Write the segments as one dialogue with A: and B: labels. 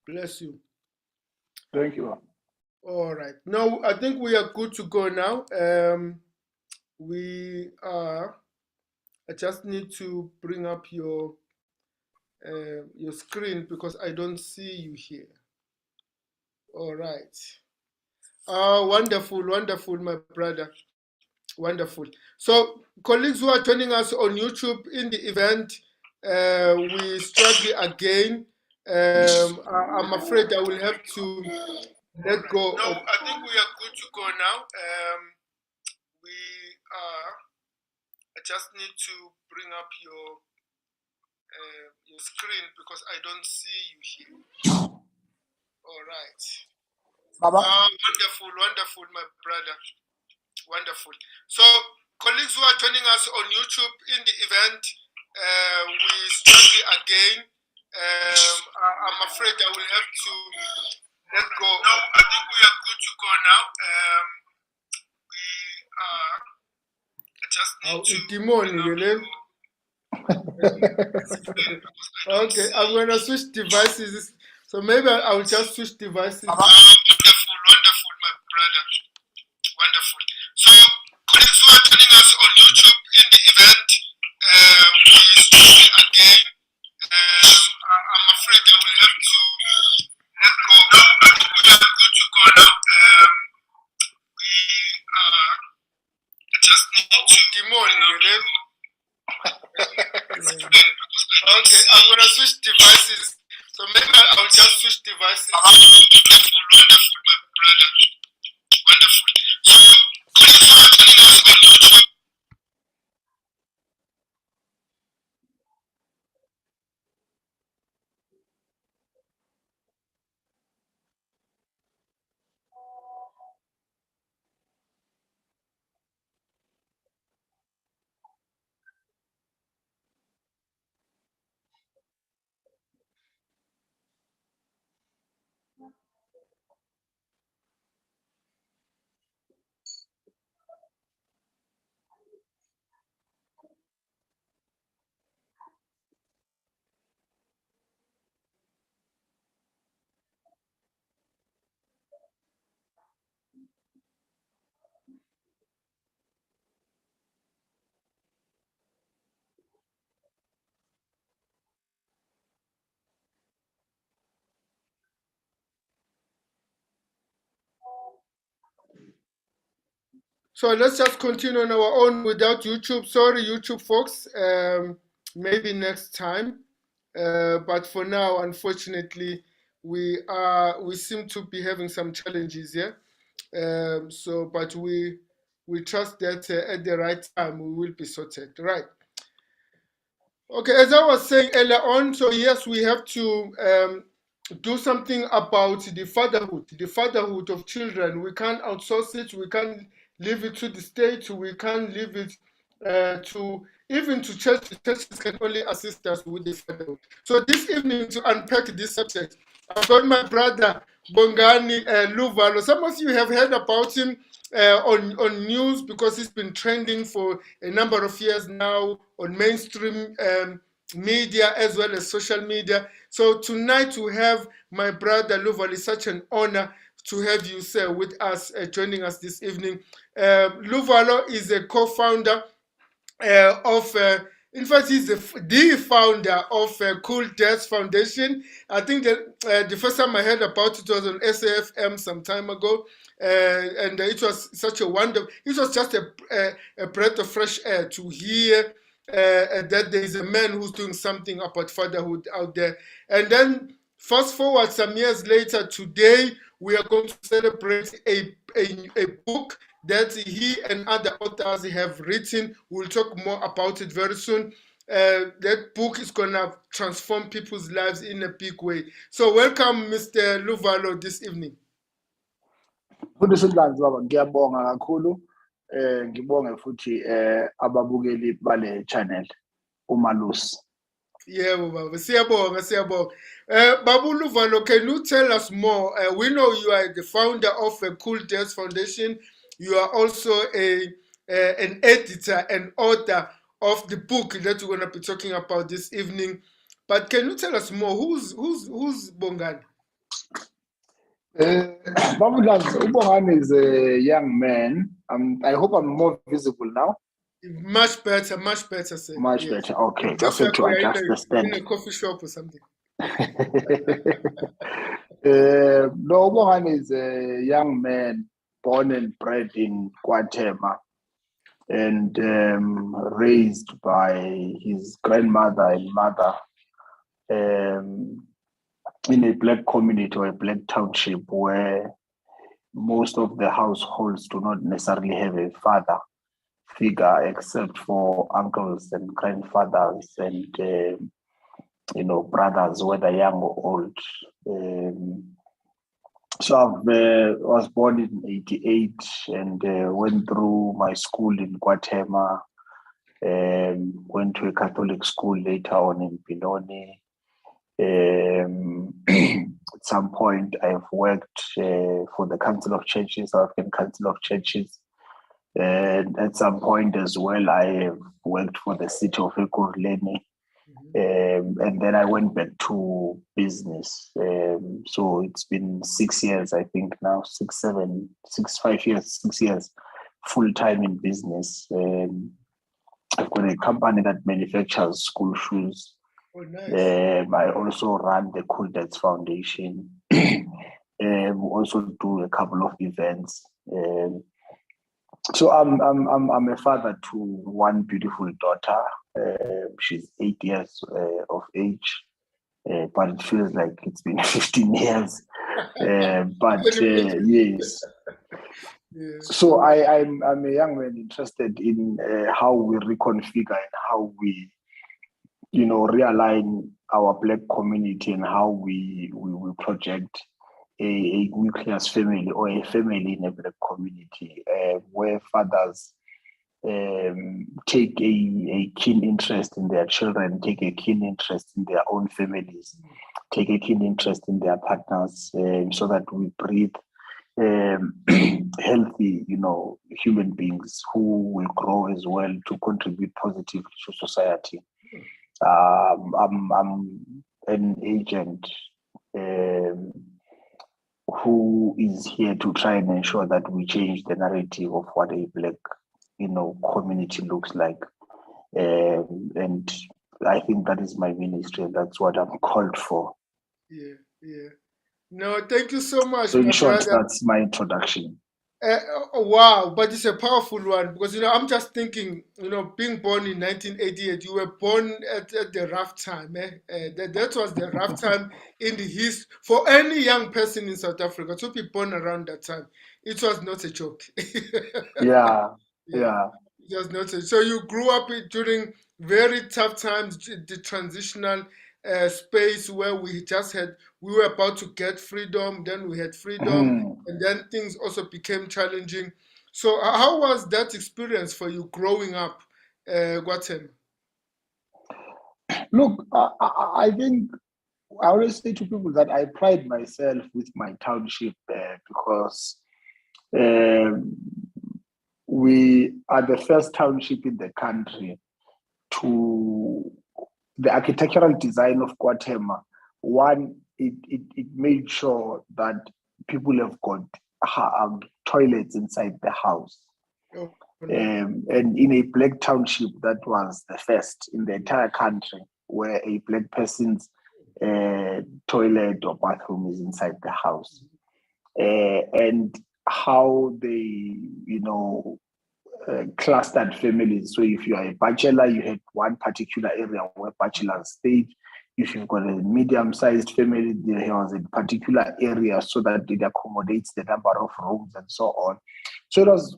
A: Bless you.
B: Thank you.
A: All right. Now, I think we are good to go now. I just need to bring up your screen because I don't see you here. All right. Wonderful, wonderful, my brother. Wonderful. So, colleagues who are joining us on YouTube in the event, we struggle again. I'm afraid I will have to let go. No, I think we are good to go now. I just need to bring up your screen because I don't see you here. All right. Wonderful, wonderful, my brother. Wonderful. So, colleagues who are joining us on YouTube in the event, we struggle again. I'm afraid I will have to let go. No, I think we are good to go now. I just need to. Okay, I'm gonna switch devices. So maybe I will just switch devices. Wonderful, wonderful, my brother. Wonderful. So, colleagues who are joining us on YouTube in the event, we struggle again. I'm afraid I will have to let go. No, I think we are good to go now. I just need to. Okay, I'm gonna switch devices. So maybe I'll just switch devices. Wonderful, wonderful, my brother. Wonderful. So, colleagues who are joining us on YouTube. So let's just continue on our own without YouTube. Sorry, YouTube folks. Maybe next time. But for now, unfortunately, we seem to be having some challenges here. But we trust that at the right time we will be sorted. Right. Okay. As I was saying earlier on, so yes, we have to do something about the fatherhood of children. We can't outsource it. We can't leave it to the state. We can't leave it to even to churches. Churches can only assist us with the fatherhood. So this evening, to unpack this subject, I've got my brother Bongani Luvalo. Some of you have heard about him on news because he's been trending for a number of years now on mainstream media as well as social media. So tonight to have my brother Luvalo is such an honor to have you, sir, with us, joining us this evening. Luvalo is a co-founder of, in fact, he's the founder of Cool Dads Foundation. I think that the first time I heard about it was on SAFM some time ago. And it was such a wonder. It was just a breath of fresh air to hear that there is a man who's doing something about fatherhood out there. And then fast forward some years later, today we are going to celebrate a book that he and other authors have written. We'll talk more about it very soon. That book is going to transform people's lives in a big way. So welcome, Mr. Luvalo, this evening.
B: Futhi baba ngiyabonga kakhulu ngibonge futhi ababukeli bale channel uMalusi.
A: Yebo baba, siyabonga. Babu Luvalo, can you tell us more? We know you are the founder of Cool Dads Foundation. You are also an editor and author of the book that we're going to be talking about this evening. But can you tell us more? Who's Bongani?
B: Babudlands, Ubongani is a young man. I hope I'm more visible now.
A: Much better, sir.
B: Much
A: Yes.
B: better. Okay,
A: It
B: just
A: looks
B: have
A: like
B: to
A: we're
B: adjust the
A: in
B: stand.
A: a coffee shop or something.
B: No, Ubongani is a young man born and bred in Guatemala and raised by his grandmother and mother in a black community or a black township where most of the households do not necessarily have a father figure except for uncles and grandfathers and brothers, whether young or old. So I was born in '88 and went through my school in Guatemala. Went to a Catholic school later on in Benoni. At some point, I've worked for the Council of Churches, South African Council of Churches. And at some point as well, I have worked for the city of Ekurhuleni. And then I went back to business. So it's been 6 years, I think now, 5 years, 6 years, full time in business. I've got a company that manufactures school shoes.
A: Oh, nice.
B: I also run the Cool Dads Foundation. Also do a couple of events. So I'm a father to one beautiful daughter. She's 8 years of age, but it feels like it's been 15 years. Yes.
A: Yeah.
B: So I'm a young man interested in how we reconfigure and how we, realign our black community and how we project a nucleus family or a family in a black community where fathers take a keen interest in their children, take a keen interest in their own families, take a keen interest in their partners, so that we breed healthy, human beings who will grow as well to contribute positively to society. I'm an agent who is here to try and ensure that we change the narrative of what a black, community looks like. And I think that is my ministry, and that's what I'm called for.
A: Yeah. No, thank you so much,
B: So in
A: my
B: short,
A: brother.
B: that's my introduction.
A: Wow, but it's a powerful one because I'm just thinking, being born in 1988, you were born at the rough time. That was the rough time in the history for any young person in South Africa to be born around that time. It was not a joke.
B: Yeah.
A: It was not. So you grew up during very tough times, the transitional space where we were about to get freedom, then we had freedom, and then things also became challenging. So how was that experience for you growing up, Guatemala?
B: Look, I think I always say to people that I pride myself with my township because we are the first township in the country to the architectural design of Guatemala. One, it made sure that people have got toilets inside the house.
A: Oh,
B: and in a black township, that was the first in the entire country where a black person's toilet or bathroom is inside the house. And how they, clustered families. So if you are a bachelor, you had one particular area where bachelors stayed. If you've got a medium-sized family, there was a particular area so that it accommodates the number of rooms and so on. So it was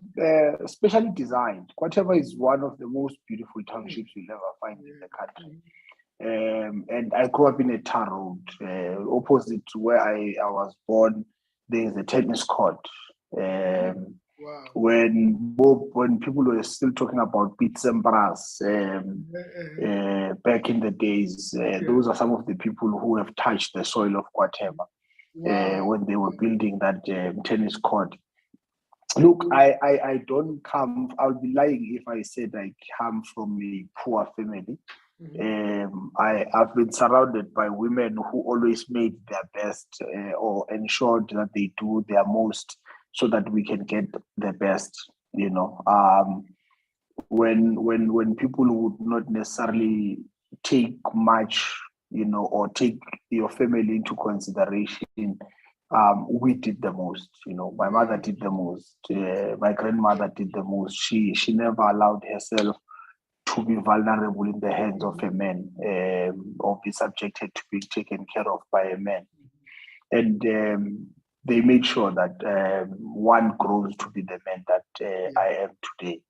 B: specially designed. Guatemala is one of the most beautiful townships you'll ever find in the country. And I grew up in a tar road, opposite to where I was born. There's a tennis court.
A: Wow.
B: When people were still talking about beats and brass back in the days, those are some of the people who have touched the soil of Guatemala when they were building that tennis court. Look, I don't come, I'll be lying if I said I come from a poor family. I've been surrounded by women who always made their best or ensured that they do their most so that we can get the best. When people would not necessarily take much, or take your family into consideration, we did the most. My mother did the most. My grandmother did the most. She never allowed herself to be vulnerable in the hands of a man, or be subjected to being taken care of by a man. And they made sure that one grows to be the man that I am today.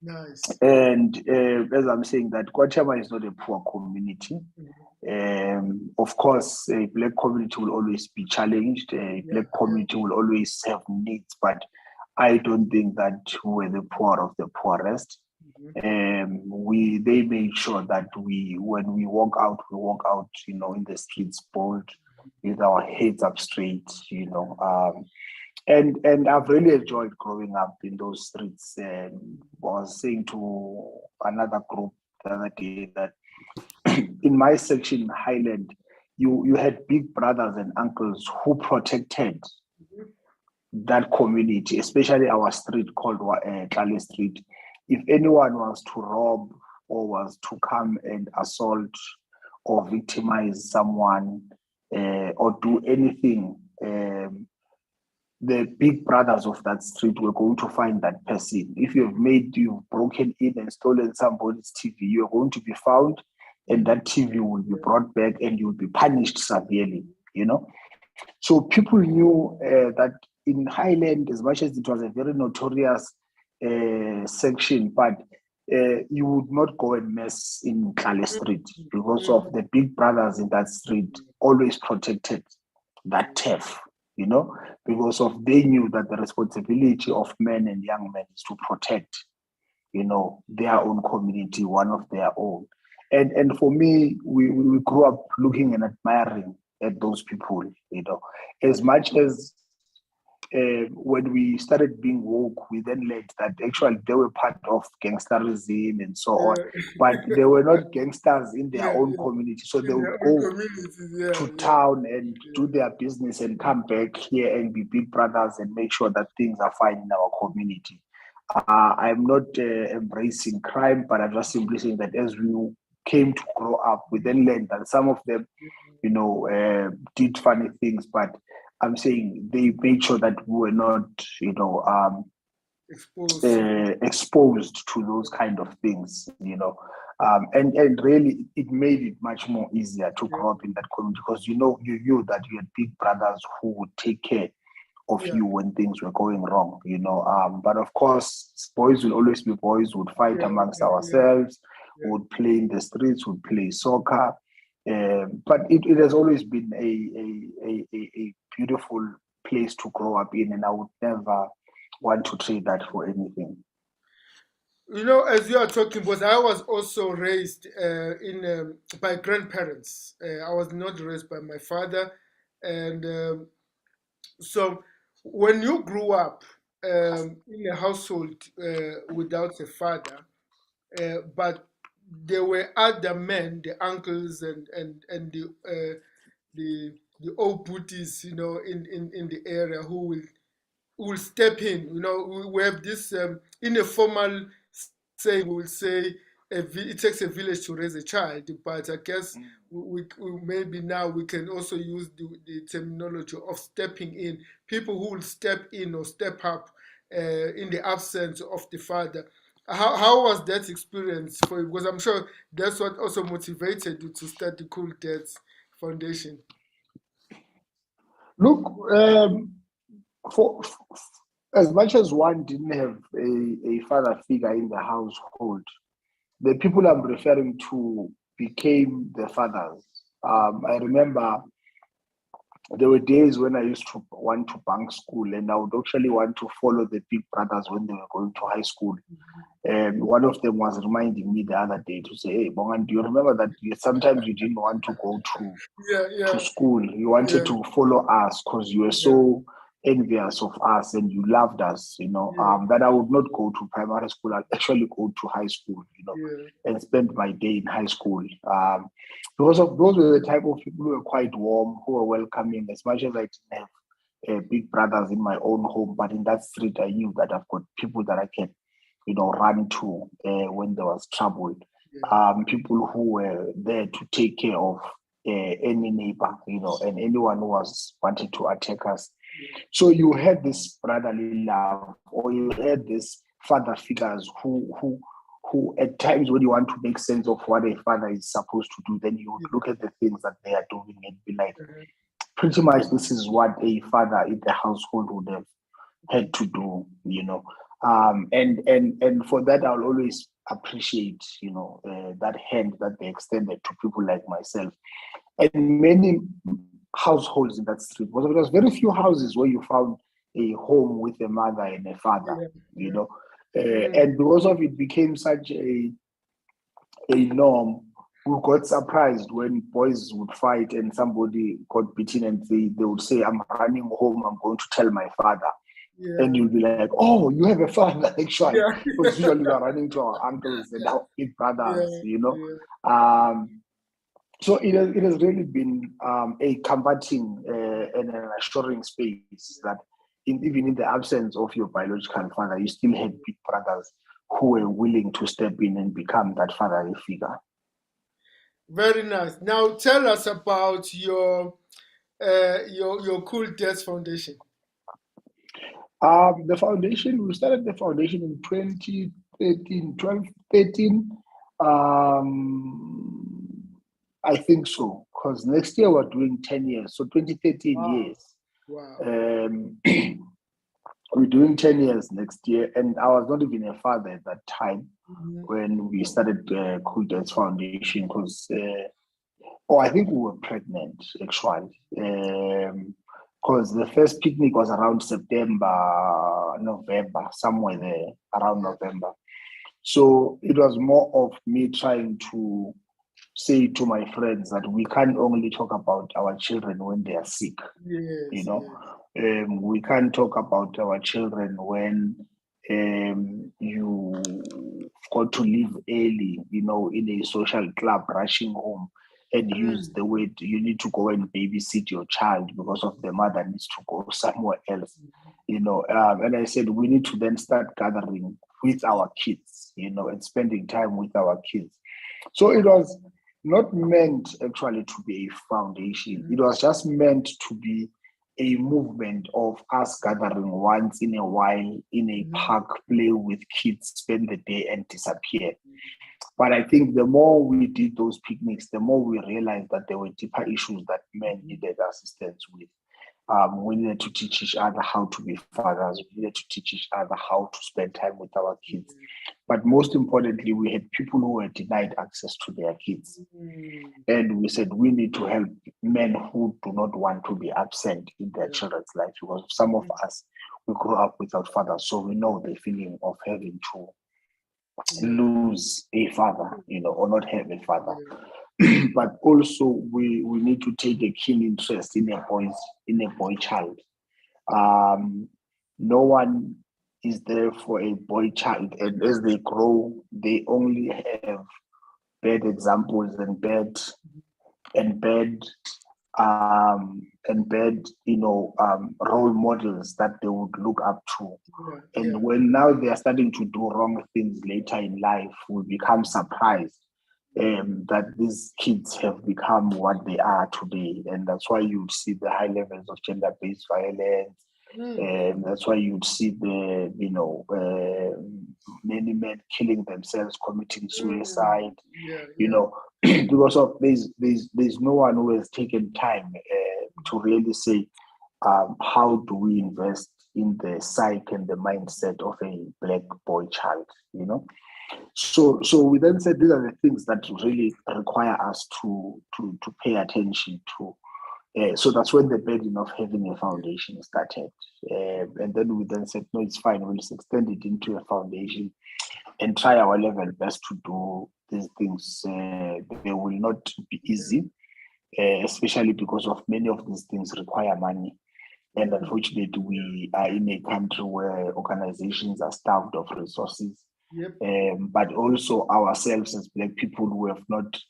A: Nice.
B: And as I'm saying, that KwaChema is not a poor community. Of course, a black community will always be challenged. A black community will always have needs, but I don't think that we're the poor of the poorest. They made sure that when we walk out, in the streets bold, with our heads up straight, and I've really enjoyed growing up in those streets. I was saying to another group the other day that in my section, Highland, you had big brothers and uncles who protected that community, especially our street called Kale Street. If anyone was to rob or was to come and assault or victimize someone or do anything, the big brothers of that street were going to find that person. If you've broken in and stolen somebody's TV, you're going to be found, and that TV will be brought back and you'll be punished severely, So people knew that in Highland, as much as it was a very notorious section, but you would not go and mess in Kale Street because of the big brothers in that street always protected that turf, because they knew that the responsibility of men and young men is to protect, their own community, one of their own. And for me, we grew up looking and admiring at those people, as much as when we started being woke, we then learned that actually they were part of gangsterism and so on, but they were not gangsters in their own community. So they would go to town and do their business and come back here and be big brothers and make sure that things are fine in our community. I'm not embracing crime, but I'm just simply saying that as we came to grow up, we then learned that some of them, did funny things, but I'm saying they made sure that we were not, exposed to those kind of things, and really it made it much more easier to grow up in that community because you knew that you had big brothers who would take care of you when things were going wrong, but of course boys will always be boys, would fight amongst ourselves, would play in the streets, would play soccer. But it has always been a beautiful place to grow up in, and I would never want to trade that for anything.
A: As you are talking, because I was also raised by grandparents. I was not raised by my father, and so when you grew up in a household without a father, but there were other men, the uncles and the old booties, in the area who will step in. We have this in a formal saying, we will say it takes a village to raise a child, but I guess we maybe now we can also use the terminology of stepping in. People who will step in or step up in the absence of the father. How was that experience for you? Because I'm sure that's what also motivated you to start the Cool Dads Foundation.
B: Look, for as much as one didn't have a father figure in the household, the people I'm referring to became the fathers. I remember there were days when I used to want to bunk school, and I would actually want to follow the big brothers when they were going to high school. And one of them was reminding me the other day to say, "Hey, Bongan, do you remember that sometimes you didn't want to go to school? You wanted to follow us because you were so envious of us and you loved us, that I would not go to primary school. I'd actually go to high school, and spend my day in high school. Because of those were the type of people who were quite warm, who were welcoming, as much as I didn't have big brothers in my own home, but in that street, I knew that I've got people that I can, run to when there was trouble. People who were there to take care of any neighbor, and anyone who was wanted to attack us. So you had this brotherly love, or you had this father figures who at times when you want to make sense of what a father is supposed to do, then you would look at the things that they are doing and be like, pretty much this is what a father in the household would have had to do, and for that I'll always appreciate, that hand that they extended to people like myself. And many households in that street, because there was very few houses where you found a home with a mother and a father, and because of it became such a norm. We got surprised when boys would fight and somebody got beaten and they would say, I'm running home, I'm going to tell my father. And you'll be like, oh, you have a father, actually. Because usually we are running to our uncles and our big brothers, So it has really been a comforting and an assuring space that even in the absence of your biological father, you still had big brothers who were willing to step in and become that fatherly figure.
A: Very nice. Now tell us about your Cool Dads Foundation.
B: The foundation, we started the foundation in 2013. I think so, because next year we're doing 10 years. So 2013 years.
A: Wow.
B: We're doing 10 years next year. And I was not even a father at that time when we started the Cool Dads Foundation, because, I think we were pregnant, actually. Because the first picnic was around September, November, somewhere there, around November. So it was more of me trying to say to my friends that we can't only talk about our children when they are sick. We can't talk about our children when you got to leave early, in a social club, rushing home, and use the word you need to go and babysit your child because of the mother needs to go somewhere else. And I said we need to then start gathering with our kids, and spending time with our kids. So it was not meant actually to be a foundation. It was just meant to be a movement of us gathering once in a while in a park, play with kids, spend the day and disappear. But I think the more we did those picnics, the more we realized that there were deeper issues that men needed assistance with. We needed to teach each other how to be fathers. We needed to teach each other how to spend time with our kids. But most importantly, we had people who were denied access to their kids. And we said we need to help men who do not want to be absent in their children's lives, because some of us, we grew up without fathers, so we know the feeling of having to lose a father, or not have a father. But also we need to take a keen interest in a boy child. No one is there for a boy child, and as they grow, they only have bad examples and bad role models that they would look up to. And when now they are starting to do wrong things later in life, we become surprised that these kids have become what they are today. And that's why you see the high levels of gender-based violence. And that's why you'd see the many men killing themselves, committing suicide. Because of there's no one who has taken time to really say how do we invest in the psyche and the mindset of a black boy child. So we then said these are the things that really require us to pay attention to. So that's when the burden of having a foundation started. And then we then said, no, it's fine. We'll just extend it into a foundation and try our level best to do these things. They will not be easy, especially because of many of these things require money. And unfortunately, we are in a country where organizations are starved of resources.
A: Yep.
B: But also ourselves as Black people who have not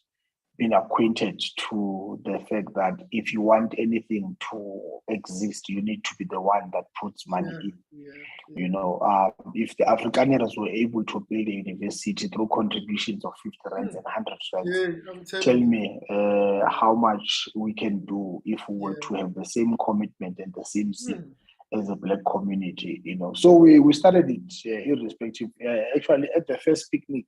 B: been acquainted to the fact that if you want anything to exist, you need to be the one that puts money in. You know, if the Afrikaners were able to build a university through contributions of 50 rands and 100 rands, tell me how much we can do if we were to have the same commitment and the same zeal as a Black community, you know. So we started it irrespective. Actually, at the first picnic,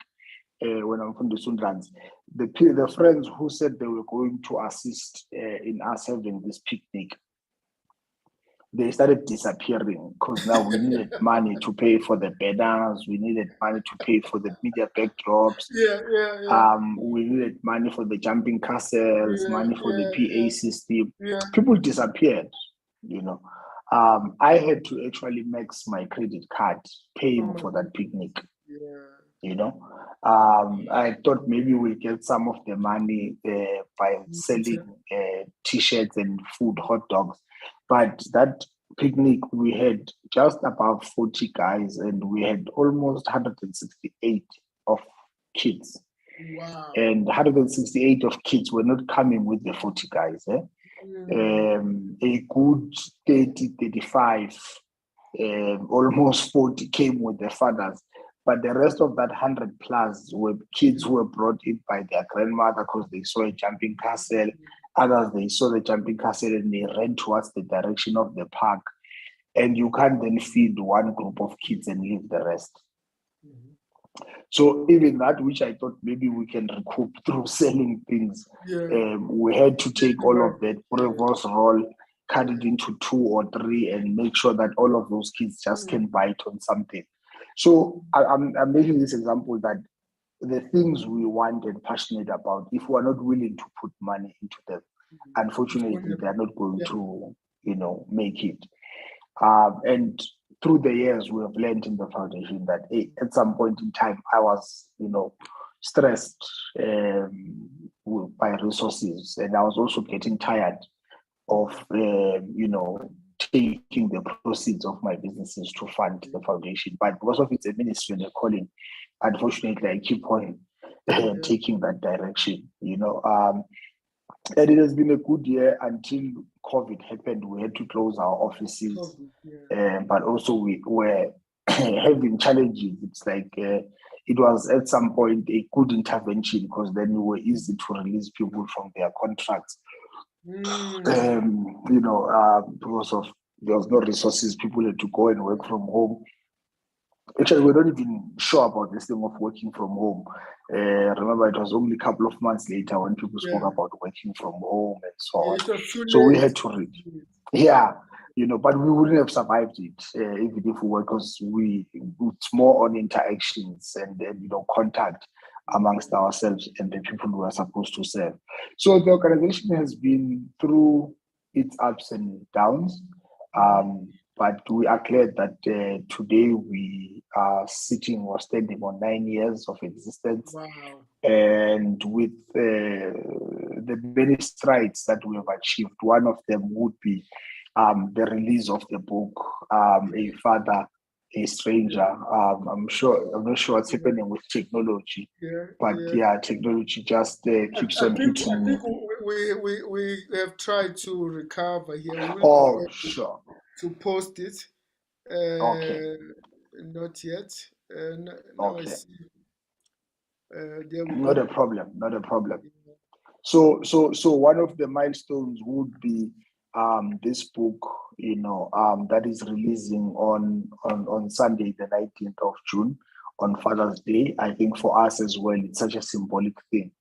B: when I'm from the Sundrans, the friends who said they were going to assist in us having this picnic, they started disappearing because now we needed money to pay for the banners, we needed money to pay for the media backdrops, we needed money for the jumping castles, money for the PA system. People disappeared, you know. I had to actually max my credit card paying for that picnic. You know, I thought maybe we'll get some of the money by selling T-shirts and food, hot dogs. But that picnic, we had just about 40 guys and we had almost 168 of kids.
A: Wow.
B: And 168 of kids were not coming with the 40 guys. A good 30, 35, almost 40 came with their fathers. But the rest of that 100 plus were kids who were brought in by their grandmother because they saw a jumping castle. Others, they saw the jumping castle and they ran towards the direction of the park. And you can't then feed one group of kids and leave the rest. So even that, which I thought maybe we can recoup through selling things, we had to take all of that reverse roll, cut it into 2 or 3 and make sure that all of those kids just can bite on something. So I'm making this example that the things we want and passionate about, if we're not willing to put money into them, unfortunately, they're not going to, you know, make it. And through the years, we have learned in the foundation that at some point in time, I was, you know, stressed by resources, and I was also getting tired of, you know, taking the proceeds of my businesses to fund the foundation. But because of its ministry and the calling, unfortunately, I keep on taking that direction, you know. And it has been a good year until COVID happened. We had to close our offices, but also we were having challenges. It's like it was at some point a good intervention because then we were easy to release people from their contracts. You know, because of there was no resources, people had to go and work from home. Actually, we're not even sure about this thing of working from home. Remember, it was only a couple of months later when people spoke about working from home and so on. So we had to read. You know, but we wouldn't have survived it even if we were, because it's more on interactions and you know, contact amongst ourselves and the people we are supposed to serve. So the organization has been through its ups and downs. But we are glad that today we are sitting or standing on 9 years of existence. And with the many strides that we have achieved, one of them would be the release of the book, A Father, a Stranger. I'm not sure what's happening with technology, but technology just keeps on hitting me.
A: We have tried to recover here.
B: Sure.
A: To post it.
B: Okay.
A: Not yet. Now
B: okay.
A: I see. There we
B: Not
A: go.
B: a problem. So one of the milestones would be this book, you know, that is releasing on Sunday, the 19th of June, on Father's Day. I think for us as well, it's such a symbolic thing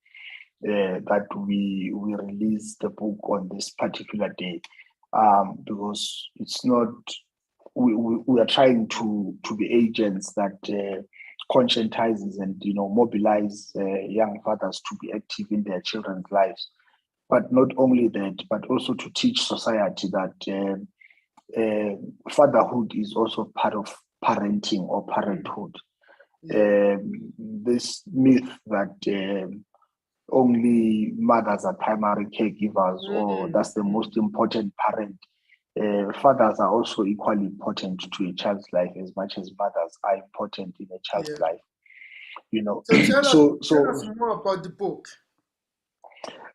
B: that we release the book on this particular day, because it's not. We are trying to be agents that conscientizes and, you know, mobilize young fathers to be active in their children's lives. But not only that, but also to teach society that fatherhood is also part of parenting or parenthood. This myth that only mothers are primary caregivers or that's the most important parent fathers are also equally important to a child's life as much as mothers are important in a child's
A: Yeah.
B: life.
A: So tell us,
B: So
A: tell us more about the book.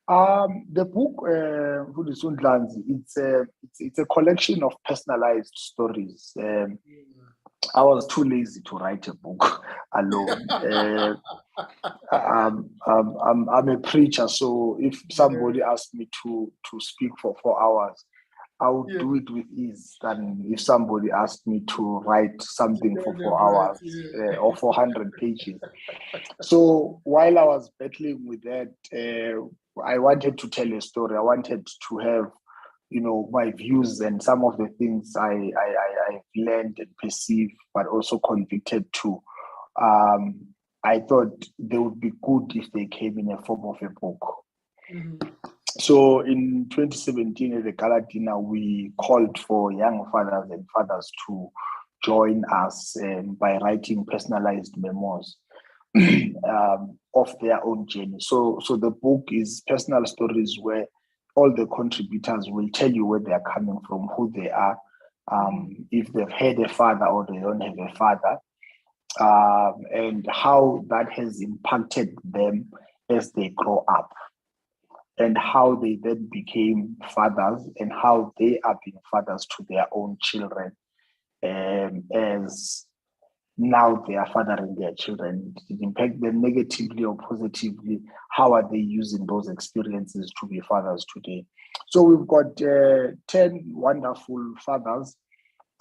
B: the book, Mfundisi Ndlanzi, it's a collection of personalized stories. I was too lazy to write a book alone. I'm a preacher, so if somebody asked me to speak for 4 hours, I would do it with ease than if somebody asked me to write something for 4 hours or 400 pages. So while I was battling with that, I wanted to tell a story. I wanted to have, my views and some of the things I've learned and perceived, but also convicted to. I thought they would be good if they came in a form of a book. So in 2017 at the Gala Dinner, we called for young fathers and fathers to join us by writing personalized memos of their own journey. So the book is personal stories where all the contributors will tell you where they are coming from, who they are, if they've had a father or they don't have a father, and how that has impacted them as they grow up, and how they then became fathers and how they are being fathers to their own children, as now they are fathering their children. Did it impact them negatively or positively? How are they using those experiences to be fathers today? So we've got 10 wonderful fathers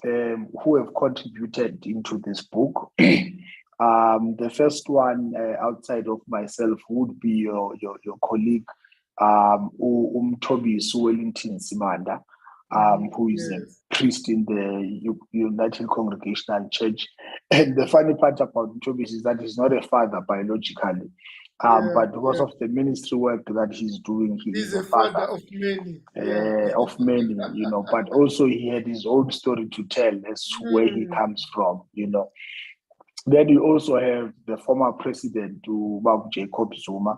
B: who have contributed into this book. The first one outside of myself would be your colleague, Umthobisi Wellington Simanda, who is a priest in the United Congregational Church. And the funny part about Umthobisi is that he's not a father biologically, but because of the ministry work that he's doing, he's a father
A: of many.
B: Of many, but also he had his own story to tell as to where he comes from, Then you also have the former president, Babu Jacob Zuma,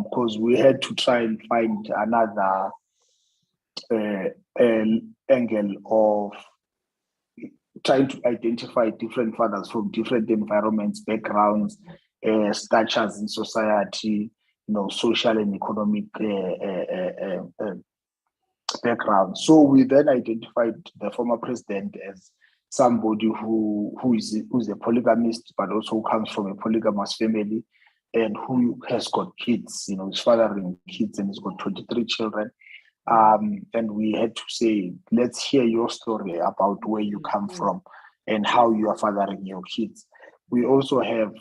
B: because we had to try and find another angle of trying to identify different fathers from different environments, backgrounds, statures in society, social and economic background. So we then identified the former president as somebody who's a polygamist, but also comes from a polygamous family and who has got kids. He's fathering kids and he's got 23 children. And we had to say, let's hear your story about where you come from and how you are fathering your kids. We also have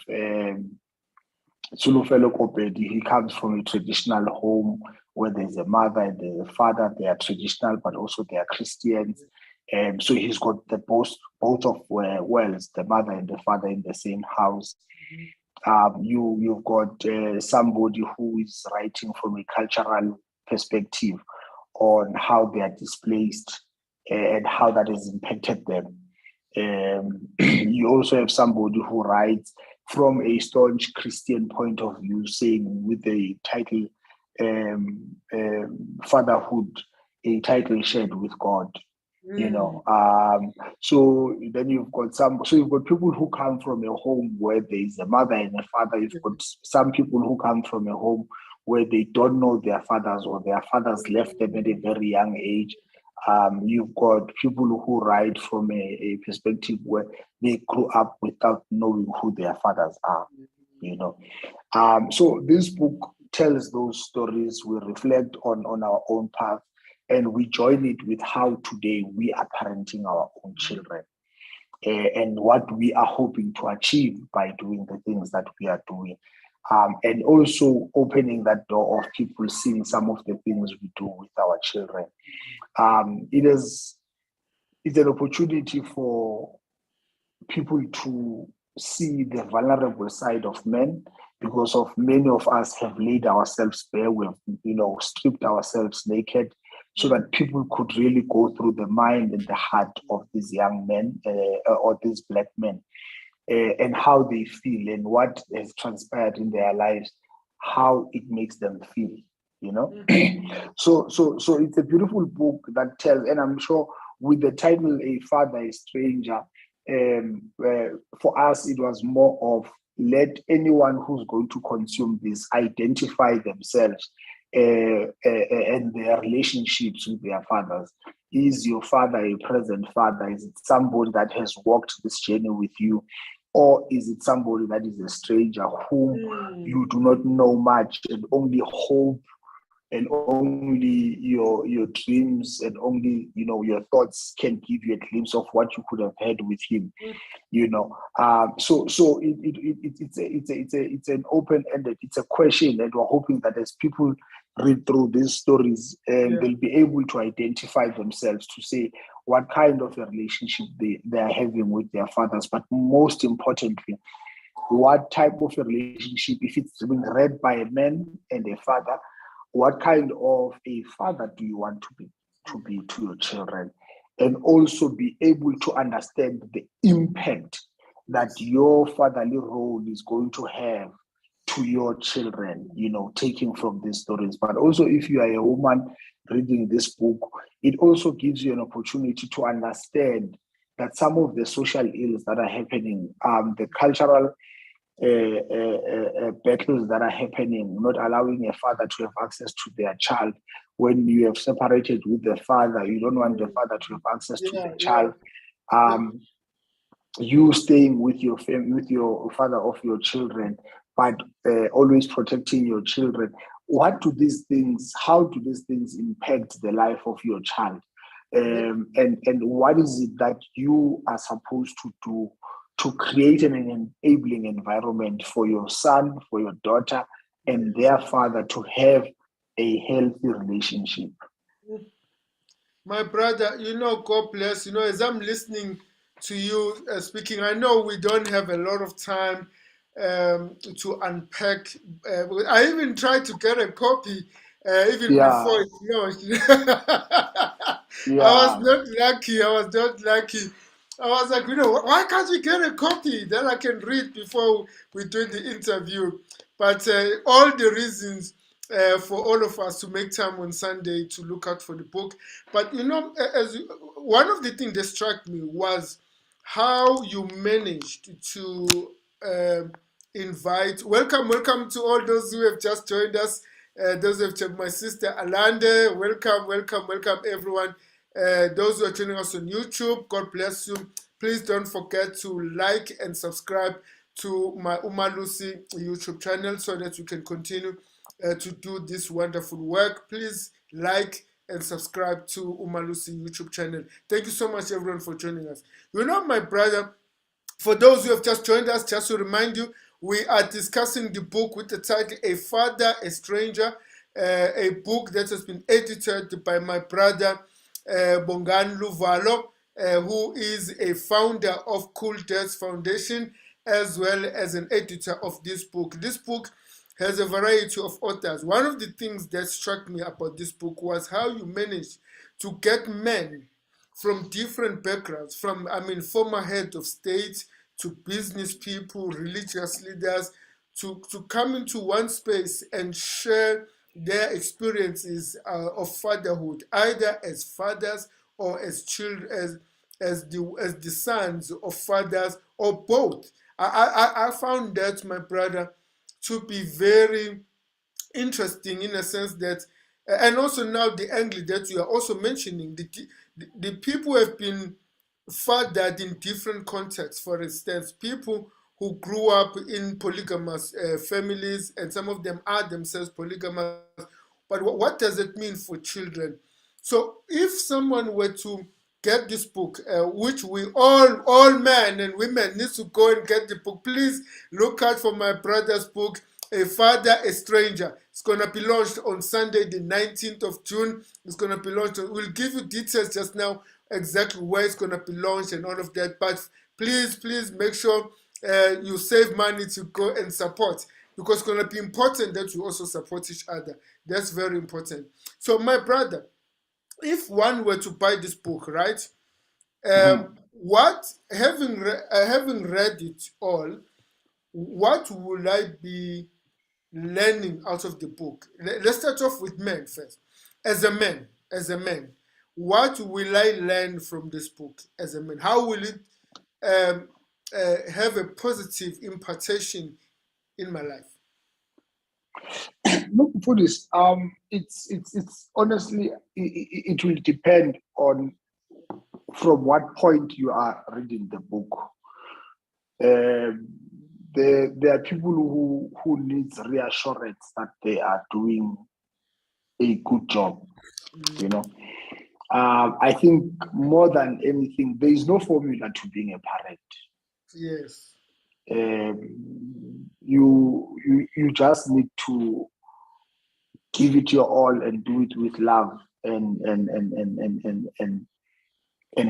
B: Sulufelo Kopedi. He comes from a traditional home where there's a mother and there's a father. They are traditional, but also they are Christians. So he's got both of worlds, the mother and the father in the same house. You've got somebody who is writing from a cultural perspective on how they are displaced and how that has impacted them. You also have somebody who writes from a staunch Christian point of view, saying with the title Fatherhood, a title shared with God. So then you've got people who come from a home where there is a mother and a father. You've got some people who come from a home where they don't know their fathers or their fathers left them at a very young age. You've got people who write from a perspective where they grew up without knowing who their fathers are, So this book tells those stories. We reflect on our own path and we join it with how today we are parenting our own children and what we are hoping to achieve by doing the things that we are doing. And also opening that door of people seeing some of the things we do with our children. It's an opportunity for people to see the vulnerable side of men, because of many of us have laid ourselves bare, we've stripped ourselves naked, so that people could really go through the mind and the heart of these young men or these Black men. And how they feel and what has transpired in their lives, how it makes them feel, you know. So it's a beautiful book that tells, and I'm sure with the title A Father, a Stranger, for us it was more of, let anyone who's going to consume this identify themselves and their relationships with their fathers. Is your father a present father? Is it somebody that has walked this journey with you? Or is it somebody that is a stranger whom you do not know much and only hope and only your dreams and only, you know, your thoughts can give you a glimpse of what you could have had with him, you know. So it's an open-ended, it's a question, and we're hoping that as people read through these stories, they'll be able to identify themselves, to say what kind of a relationship they are having with their fathers, but most importantly, what type of a relationship, if it's being read by a man and a father, what kind of a father do you want to be to your children? And also be able to understand the impact that your fatherly role is going to have to your children, you know, taking from these stories. But also, if you are a woman reading this book, it also gives you an opportunity to understand that some of the social ills that are happening, the cultural battles that are happening, not allowing a father to have access to their child. When you have separated with the father, you don't want the father to have access to the child. You staying with your family, with your father of your children, but always protecting your children. How do these things impact the life of your child? And what is it that you are supposed to do to create an enabling environment for your son, for your daughter, and their father to have a healthy relationship?
A: My brother, you know, God bless. You know, as I'm listening to you speaking, I know we don't have a lot of time to unpack. I even tried to get a copy even before it launched. I was not lucky. I was like, you know, why can't we get a copy that I can read before we do the interview? But all the reasons for all of us to make time on Sunday to look out for the book. But you know, one of the things that struck me was how you managed to invite. Welcome to all those who have just joined us. Those who have joined my sister Alande. Welcome everyone. Those who are joining us on YouTube, God bless you. Please don't forget to like and subscribe to my Umalusi YouTube channel so that you can continue to do this wonderful work. Please like and subscribe to Umalusi YouTube channel. Thank you so much, everyone, for joining us. You know, my brother, for those who have just joined us, just to remind you, we are discussing the book with the title A Father, a Stranger, a book that has been edited by my brother Bongani Luvalo, who is a founder of Cool Dads Foundation, as well as an editor of this book. This book has a variety of authors. One of the things that struck me about this book was how you managed to get men from different backgrounds, from, I mean, former head of state to business people, religious leaders, to come into one space and share their experiences of fatherhood, either as fathers or as children, as the sons of fathers, or both. I found that, my brother, to be very interesting, in a sense that, and also now the angle that you are also mentioning, the people have been fathered in different contexts. For instance, people who grew up in polygamous families, and some of them are themselves polygamous. But what does it mean for children? So if someone were to get this book, which we all men and women need to go and get the book, please look out for my brother's book, A Father, a Stranger. It's going to be launched on Sunday, the 19th of June. It's going to be launched. We'll give you details just now, exactly where it's going to be launched and all of that. But please make sure you save money to go and support, because it's going to be important that you also support each other. That's very important. So, my brother, if one were to buy this book, right? What, having read it all, what would I be learning out of the book? Let's start off with men first. As a man, what will I learn from this book as a man? How will it um, have a positive impartation in my life?
B: Look for this. It's honestly, it will depend on from what point you are reading the book. There are people who needs reassurance that they are doing a good job. You know, I think more than anything, there is no formula to being a parent.
A: Yes.
B: You just need to give it your all and do it with love and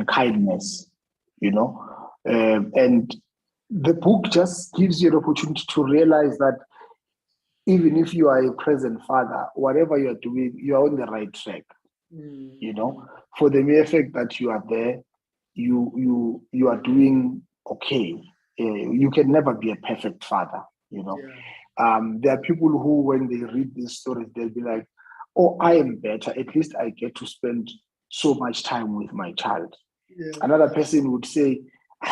B: kindness, you know. And the book just gives you an opportunity to realize that even if you are a present father, whatever you're doing, you're on the right track. You know, for the mere fact that you are there, you are doing okay. You can never be a perfect father, you know.
A: Yeah.
B: There are people who, when they read these stories, they'll be like, oh, I am better. At least I get to spend so much time with my child.
A: Yeah.
B: Another person would say,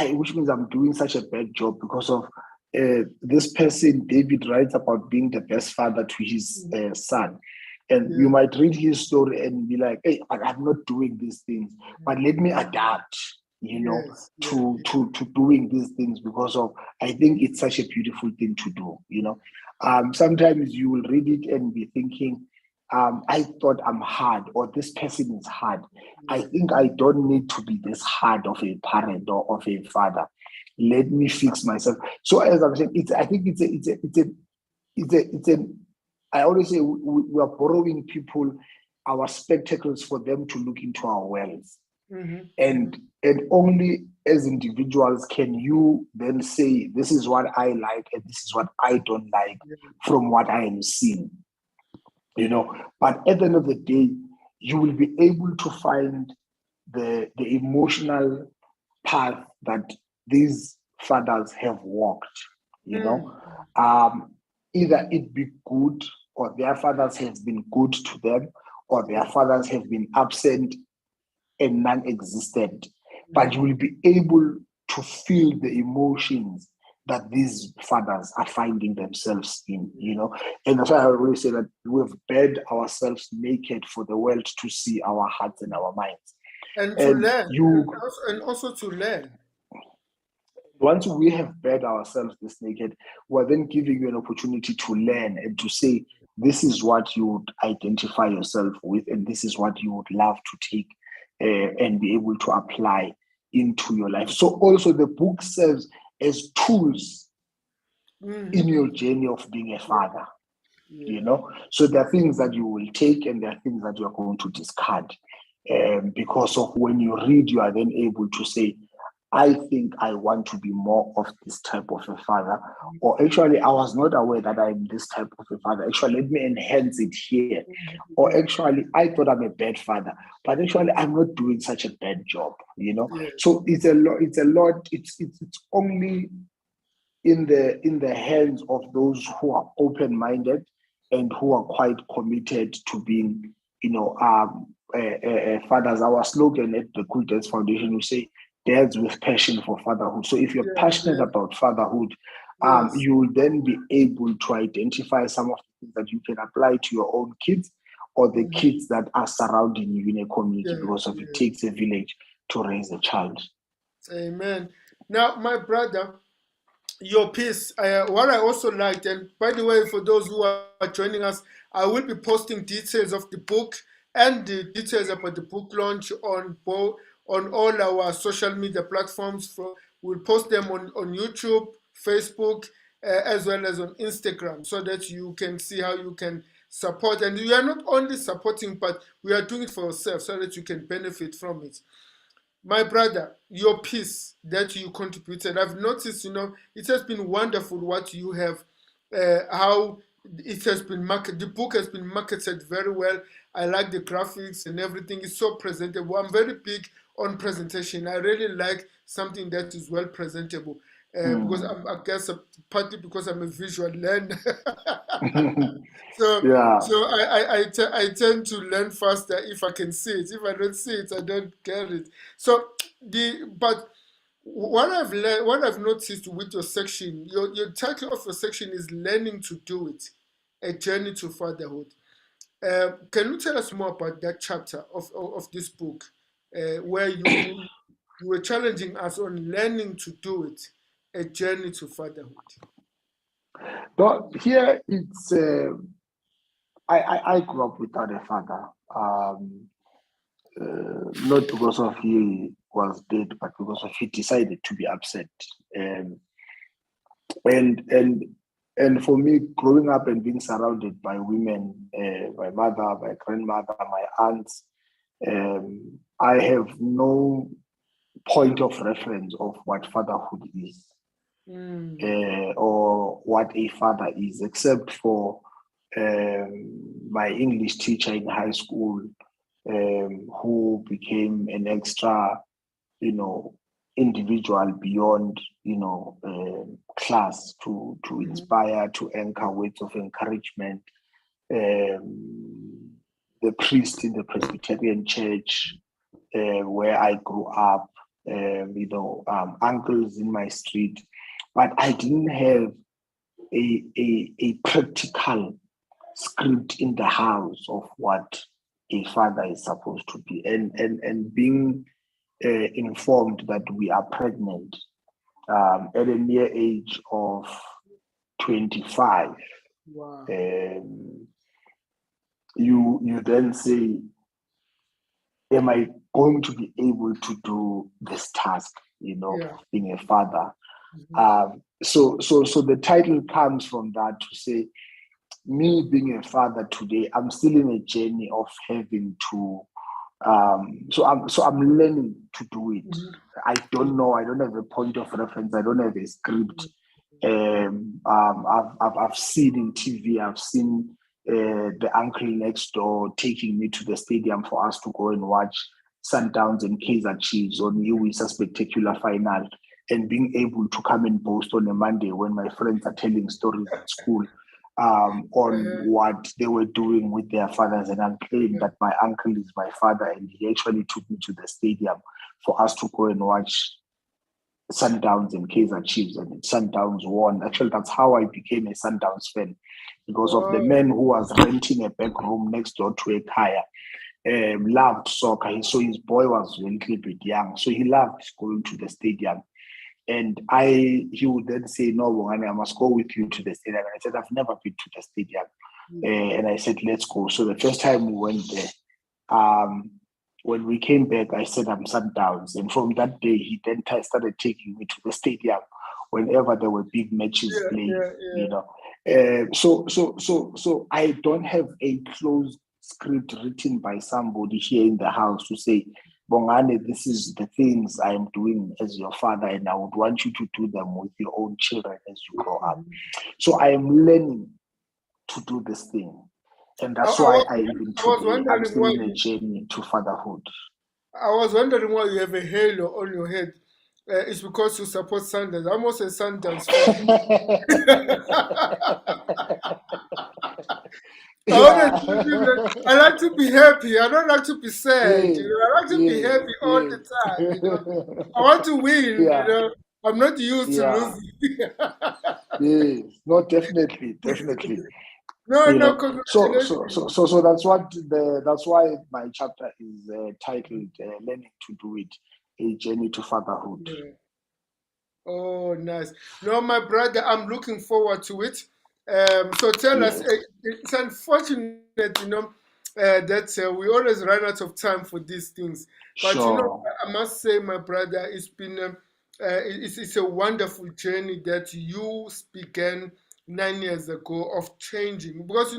B: which means I'm doing such a bad job because of this person. David writes about being the best father to his son. And you might read his story and be like, hey, I'm not doing these things, but let me adapt, you know, to doing these things because of, I think it's such a beautiful thing to do, you know. Sometimes you will read it and be thinking, I thought I'm hard, or this person is hard. I think I don't need to be this hard of a parent or of a father. Let me fix myself. So as I'm saying, I always say we are borrowing people our spectacles for them to look into our wells. And only as individuals can you then say, this is what I like and this is what I don't like from what I am seeing. You know, but at the end of the day, you will be able to find the emotional path that these fathers have walked, you know. Either it be good, or their fathers have been good to them, or their fathers have been absent and non-existent. But you will be able to feel the emotions that these fathers are finding themselves in, you know. And that's why I always say that we've bared ourselves naked for the world to see our hearts and our minds.
A: And to learn, and also to learn.
B: Once we have bared ourselves this naked, we're then giving you an opportunity to learn and to say, this is what you would identify yourself with, and this is what you would love to take and be able to apply into your life. So also the book serves as tools in your journey of being a father, you know. So there are things that you will take and there are things that you are going to discard. Because of when you read, you are then able to say, I think I want to be more of this type of a father. Or actually, I was not aware that I'm this type of a father. Actually, let me enhance it here. Or actually, I thought I'm a bad father, but actually, I'm not doing such a bad job, you know. So it's a lot. It's only in the hands of those who are open-minded and who are quite committed to being, you know, fathers. Our slogan at the Cool Dads Foundation, we say, dads with passion for fatherhood. So if you're passionate about fatherhood, you will then be able to identify some of the things that you can apply to your own kids or the kids that are surrounding you in a community, because of it takes a village to raise a child.
A: Amen. Now, my brother, your piece, what I also liked, and by the way, for those who are joining us, I will be posting details of the book and the details about the book launch on all our social media platforms. We'll post them on YouTube, Facebook, as well as on Instagram, so that you can see how you can support. And we are not only supporting, but we are doing it for yourself so that you can benefit from it. My brother, your piece that you contributed, I've noticed, you know, it has been wonderful what you have, how it has been marketed. The book has been marketed very well. I like the graphics and everything. It's so presentable. I'm very big on presentation. I really like something that is well presentable. because I guess partly because I'm a visual learner. So,
B: Yeah.
A: I tend to learn faster if I can see it. If I don't see it, I don't get it. So but what I've learned, what I've noticed with your section, your title of your section is "Learning to Do It: A Journey to Fatherhood." Can you tell us more about that chapter of this book, where you were challenging us on learning to do it, a journey to fatherhood?
B: But here it's I grew up without a father. Not because of he was dead, but because of he decided to be absent. Um, and and and for me, growing up and being surrounded by women, my mother, my grandmother, my aunts, I have no point of reference of what fatherhood is, or what a father is, except for my English teacher in high school, who became an extra, individual beyond, class to inspire, to anchor words of encouragement. The priest in the Presbyterian Church, where I grew up, uncles in my street, but I didn't have a practical script in the house of what a father is supposed to be, and being informed that we are pregnant at a near age of 25.
A: Wow.
B: You then say, am I going to be able to do this task,
A: Yeah.
B: being a father? So the title comes from that, to say, me being a father today, I'm still in a journey of having to. So I'm learning to do it. I don't know. I don't have a point of reference. I don't have a script. I've seen in TV. I've seen the uncle next door taking me to the stadium for us to go and watch Sundowns and Kaizer Chiefs on UWISA spectacular final, and being able to come and boast on a Monday when my friends are telling stories at school on what they were doing with their fathers, and I'm claiming that my uncle is my father, and he actually took me to the stadium for us to go and watch Sundowns and Kaizer Chiefs, and Sundowns won. Actually, that's how I became a Sundowns fan, because of the man who was renting a back room next door to a kaya. Loved soccer. So his boy was a little bit young, so he loved going to the stadium. And he would then say, "No, Bongani, I must go with you to the stadium." And I said, "I've never been to the stadium." And I said, "Let's go." So the first time we went there, when we came back, I said, "I'm Sundowns." And from that day, he then started taking me to the stadium whenever there were big matches playing. So I don't have a closed script written by somebody here in the house to say, "Bongani, this is the things I am doing as your father, and I would want you to do them with your own children as you grow up." So I am learning to do this thing. And that's why even today, I'm still in a journey to fatherhood.
A: I was wondering why you have a halo on your head. It's because you support Sundance. I'm also a Sundance fan. I like to be happy. I don't like to be sad. I like to be happy all the time. I want to win. I'm not used to losing.
B: Yes, no, definitely.
A: No, congratulations.
B: So that's why my chapter is titled "Learning to Do It: A Journey to Fatherhood."
A: Yeah. Oh, nice. No, my brother, I'm looking forward to it. So tell us, it's unfortunate, that we always run out of time for these things. But I must say, my brother, it's been it's a wonderful journey that you began 9 years ago of changing. Because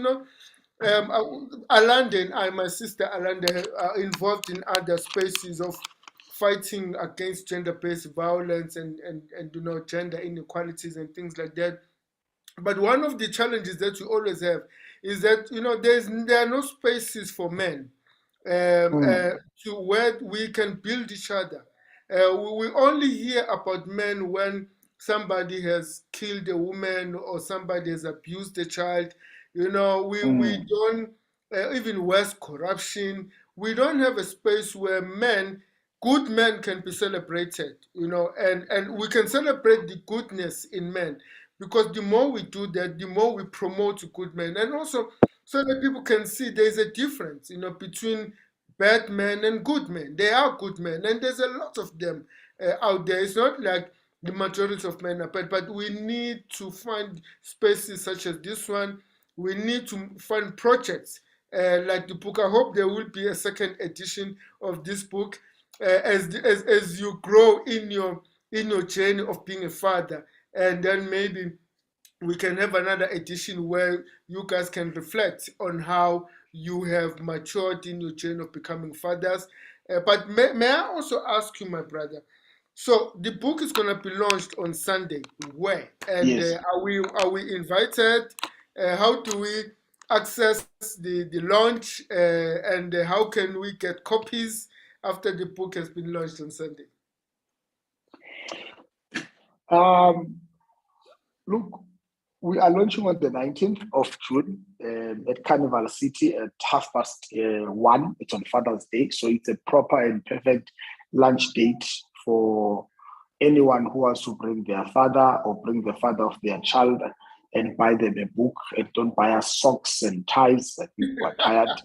A: Alanda and my sister Alanda, are involved in other spaces of fighting against gender-based violence and gender inequalities and things like that. But one of the challenges that we always have is that there are no spaces for men to where we can build each other. We only hear about men when somebody has killed a woman or somebody has abused a child. We don't, even worse, corruption. We don't have a space where good men can be celebrated, and we can celebrate the goodness in men, because the more we do that, the more we promote good men, and also so that people can see there's a difference, between bad men and good men. There are good men, and there's a lot of them out there. It's not like the majority of men are bad, but we need to find spaces such as this one. We need to find projects like the book. I hope there will be a second edition of this book as you grow in your journey of being a father, and then maybe we can have another edition where you guys can reflect on how you have matured in your journey of becoming fathers. But may I also ask you, my brother? So the book is going to be launched on Sunday. Where? And
B: Yes.
A: are we invited? How do we access the launch? And how can we get copies after the book has been launched on Sunday?
B: Look, we are launching on the 19th of June at Carnival City at 1:30. It's on Father's Day, so it's a proper and perfect lunch date for anyone who wants to bring their father or bring the father of their child and buy them a book, and don't buy us socks and ties that people are tired.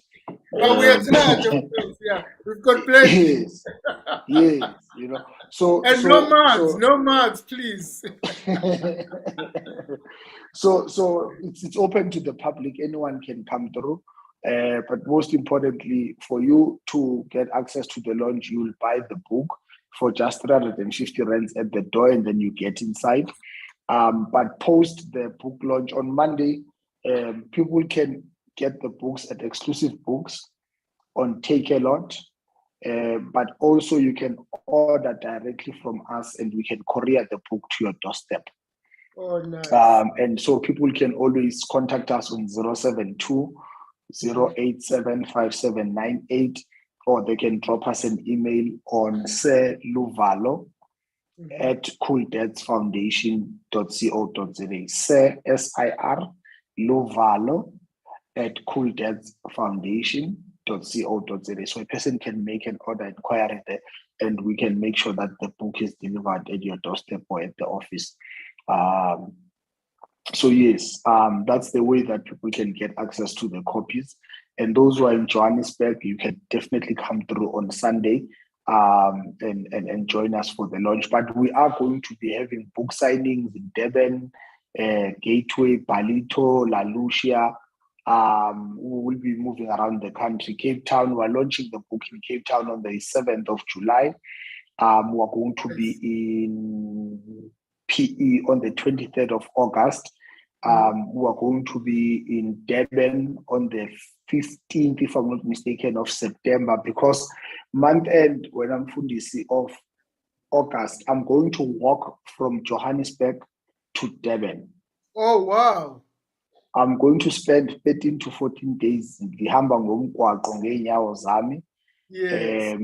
A: Oh, we are tired of those, yeah. We've got plenty.
B: Yes, So
A: and no mugs, please.
B: So it's open to the public. Anyone can come through. But most importantly, for you to get access to the launch, you will buy the book for just 350 rands at the door, and then you get inside. But post the book launch on Monday, people can get the books at Exclusive Books on Takealot. But also you can order directly from us, and we can courier the book to your doorstep.
A: Oh, nice.
B: And so people can always contact us on 072 087 5798, or they can drop us an email on Sir Luvalo at cooldadsfoundation.co.za. Sir, SIR Luvalo at cooldadsfoundation.co.za. So a person can make an order inquiry there, and we can make sure that the book is delivered at your doorstep or at the office. So yes, that's the way that people can get access to the copies. And those who are in Johannesburg, you can definitely come through on Sunday and join us for the launch. But we are going to be having book signings in Durban, Gateway, Palito, La Lucia. We will be moving around the country. Cape Town, we're launching the book in Cape Town on the 7th of July. We're going to be in PE on the 23rd of August. We're going to be in Durban on the 15th, if I'm not mistaken, of September, because month end, when I'm Fundisi of August, I'm going to walk from Johannesburg to Durban.
A: Oh, wow.
B: I'm going to spend 13 to 14 days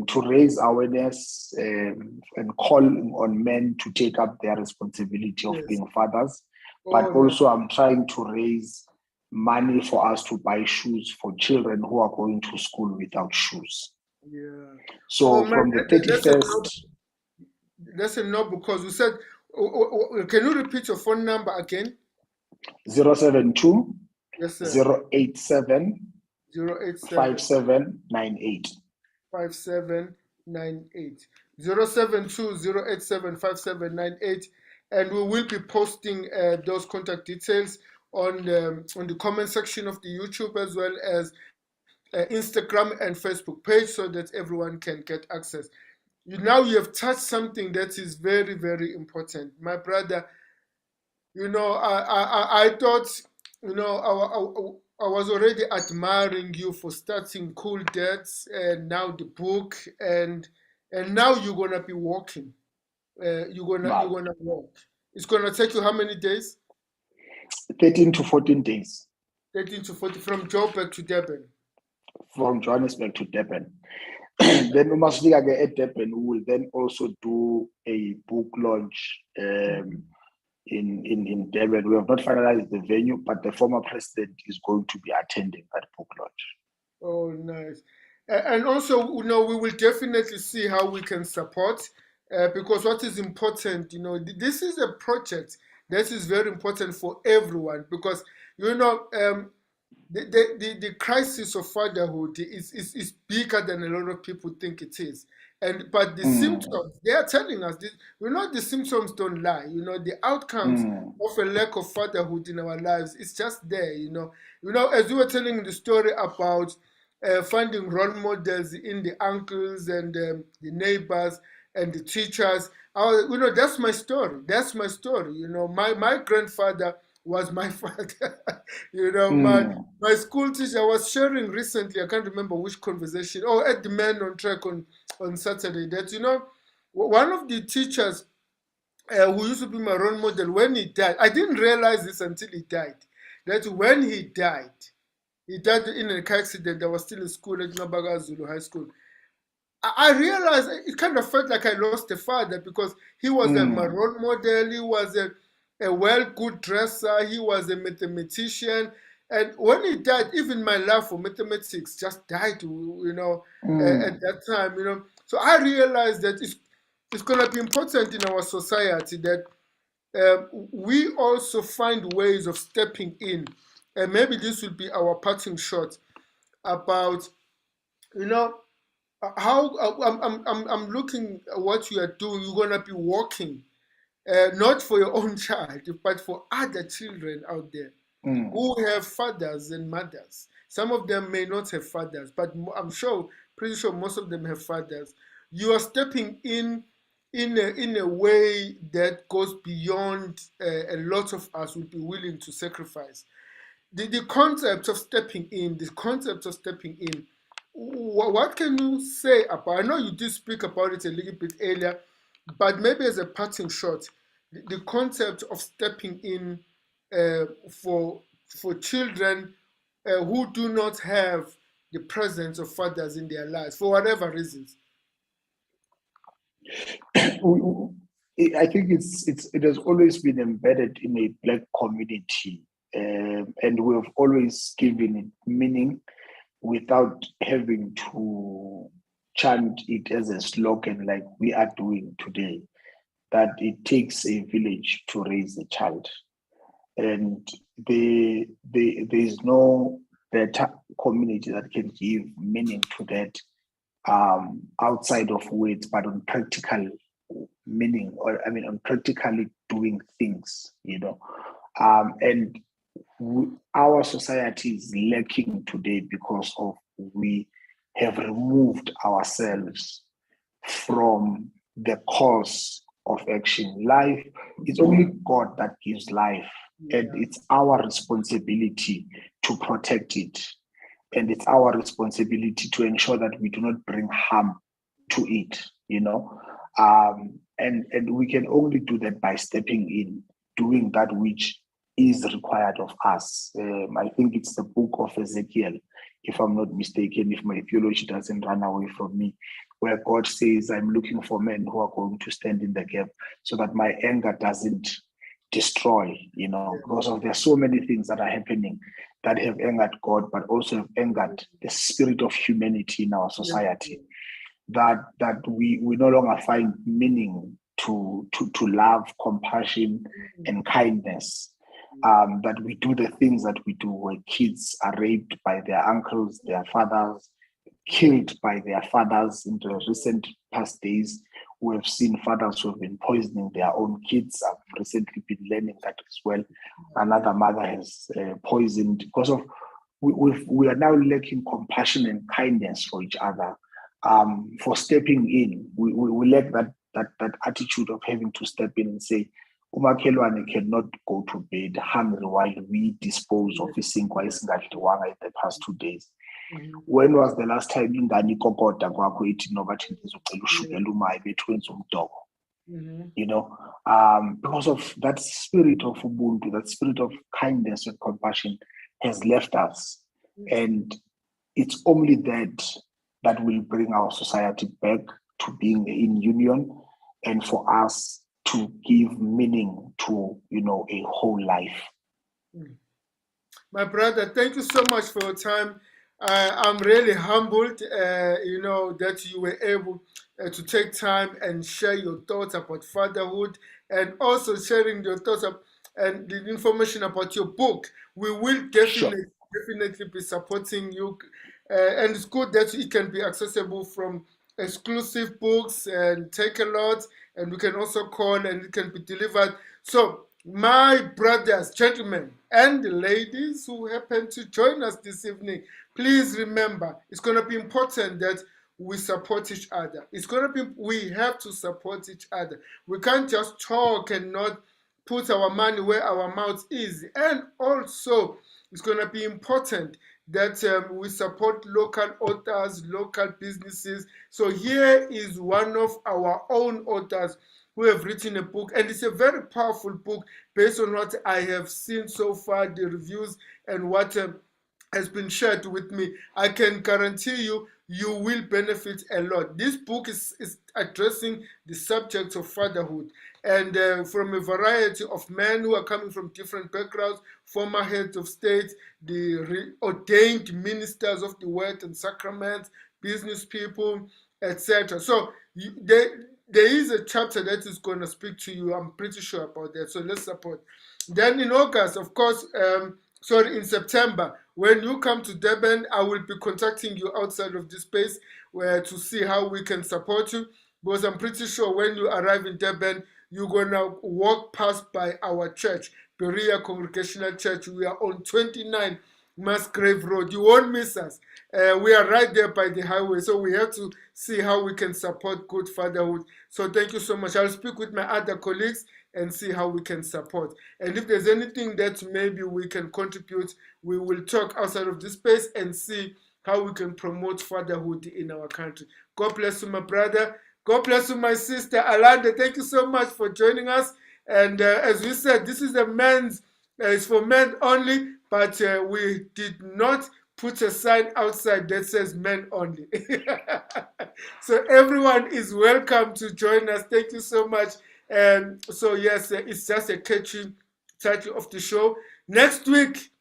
B: to raise awareness and call on men to take up their responsibility of being fathers. But also I'm trying to raise money for us to buy shoes for children who are going to school without shoes.
A: Yeah.
B: So from the 31st...
A: That's a no, because you said, can you repeat your phone number again?
B: 072
A: yes, sir.
B: 087 5798.
A: 5798. 072 087 5798. And we will be posting those contact details on the comment section of the YouTube, as well as Instagram and Facebook page, so that everyone can get access. Now you have touched something that is very, very important, my brother. I thought, I was already admiring you for starting Cool Dads, and now the book, and now you're gonna be walking. You're gonna walk. It's gonna take you how many days?
B: 13 to 14 days.
A: 13 to 14 from Joburg to Durban.
B: From Johannesburg to Durban. Then we must at Durban. We will then also do a book launch in Durban. We have not finalized the venue, but the former president is going to be attending that book launch.
A: Oh, nice. And also, we will definitely see how we can support, because what is important, this is a project that is very important for everyone, because, the crisis of fatherhood is bigger than a lot of people think it is. But the symptoms, they are telling us this, the symptoms don't lie. The outcomes of a lack of fatherhood in our lives is just there. As you were telling the story about finding role models in the uncles and the neighbors and the teachers. That's my story. That's my story. My grandfather was my father. My school teacher was sharing recently, I can't remember which conversation, at the Man on Track on Saturday, that, one of the teachers who used to be my role model, when he died, I didn't realize this until he died, that when he died in a car accident. I was still in school at Nabaga Zulu High School. I realized it kind of felt like I lost a father, because he was like my role model. He was a good dresser. He was a mathematician. And when he died, even my love for mathematics just died, at that time. So I realized that it's going to be important in our society that we also find ways of stepping in. And maybe this will be our parting shot about, how I'm looking at what you are doing. You're gonna be working, not for your own child, but for other children out there who have fathers and mothers. Some of them may not have fathers, but I'm pretty sure most of them have fathers. You are stepping in a way that goes beyond a lot of us would be willing to sacrifice. The concept of stepping in, what can you say about, I know you did speak about it a little bit earlier, but maybe as a parting shot, the concept of stepping in for children who do not have the presence of fathers in their lives for whatever reasons.
B: I think it has always been embedded in a Black community, and we have always given it meaning without having to chant it as a slogan like we are doing today, that it takes a village to raise a child. And there is no better community that can give meaning to that outside of words, but on practical meaning, on practically doing things, and our society is lacking today because of we have removed ourselves from the cause of action. Life, it's only God that gives life, and it's our responsibility to protect it. And it's our responsibility to ensure that we do not bring harm to it, and we can only do that by stepping in, doing that which is required of us. I think it's the book of Ezekiel, if I'm not mistaken, if my theology doesn't run away from me, where God says, I'm looking for men who are going to stand in the gap so that my anger doesn't destroy, because there are so many things that are happening that have angered God, but also have angered the spirit of humanity in our society. That we no longer find meaning to love, compassion, and kindness. That we do the things that we do, where kids are raped by their uncles, their fathers, killed by their fathers. In the recent past days, we have seen fathers who have been poisoning their own kids. I've recently been learning that as well. Another mother has poisoned because of we are now lacking compassion and kindness for each other. For stepping in, we lack that attitude of having to step in and say, umakhelwane cannot go to bed hungry while we dispose of isinkwa esingadliwanga in the past 2 days. When was the last time ingane ikokota kwakho ithi noba thina sizocela ushukela umayi bethu wenza umdoko? Because of that spirit of ubuntu, that spirit of kindness and compassion has left us. And it's only that will bring our society back to being in union, and for us to give meaning to, a whole life.
A: My brother, thank you so much for your time. I'm really humbled, that you were able to take time and share your thoughts about fatherhood, and also sharing your thoughts and the information about your book. We will definitely be supporting you, and it's good that it can be accessible from exclusive books and Take a Lot, and we can also call and it can be delivered. So my brothers, gentlemen, and the ladies who happen to join us this evening, please remember, it's going to be important that we support each other. We have to support each other. We can't just talk and not put our money where our mouth is. And also, it's going to be important that we support local authors, local businesses. So here is one of our own authors who have written a book, and it's a very powerful book based on what I have seen so far, the reviews and what has been shared with me. I can guarantee you, you will benefit a lot. This book is addressing the subject of fatherhood, and from a variety of men who are coming from different backgrounds, former heads of state, the ordained ministers of the word and sacraments, business people, etc. So there is a chapter that is going to speak to you. I'm pretty sure about that. So let's support. Then in August, of course, in September, when you come to Durban, I will be contacting you outside of this space to see how we can support you. Because I'm pretty sure when you arrive in Durban, you're going to walk past by our church, Berea Congregational Church. We are on 29 Musgrave Road. You won't miss us. We are right there by the highway, so we have to see how we can support good fatherhood. So thank you so much. I'll speak with my other colleagues and see how we can support. And if there's anything that maybe we can contribute, we will talk outside of this space and see how we can promote fatherhood in our country. God bless you, my brother. God bless you, my sister Alanda. Thank you so much for joining us. And as we said, this is it's for men only, but we did not put a sign outside that says men only. So everyone is welcome to join us. Thank you so much. So yes, it's just a catchy title of the show. Next week,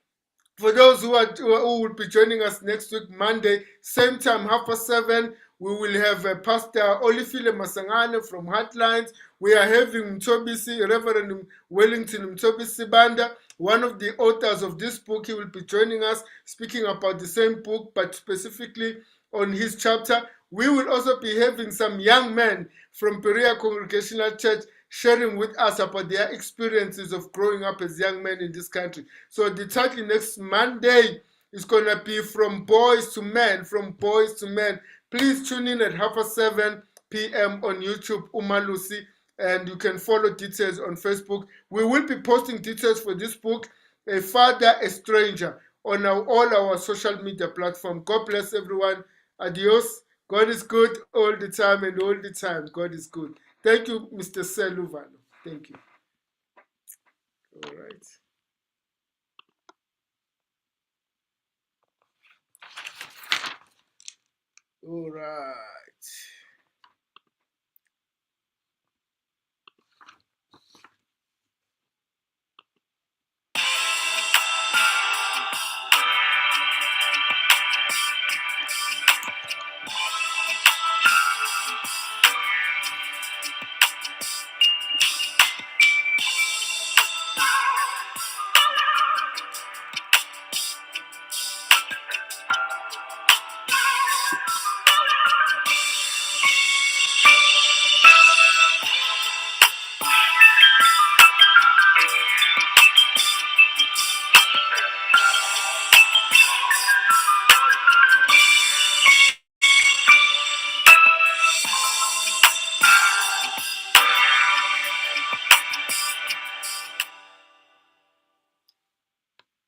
A: for those who will be joining us next week, Monday, same time, 7:30, we will have Pastor Olifile Masangane from Heartlines. We are having Reverend Wellington Mtobisi Banda, one of the authors of this book. He will be joining us, speaking about the same book, but specifically on his chapter. We will also be having some young men from Berea Congregational Church sharing with us about their experiences of growing up as young men in this country. So the title next Monday is going to be From Boys to Men, From Boys to Men. Please tune in at 7:30 p.m. on YouTube, Umalusi, and you can follow details on Facebook. We will be posting details for this book, A Father, a Stranger, on all our social media platforms. God bless everyone. Adios. God is good all the time, and all the time God is good. Thank you, Mr. Seluvalo. Thank you. All right. All right.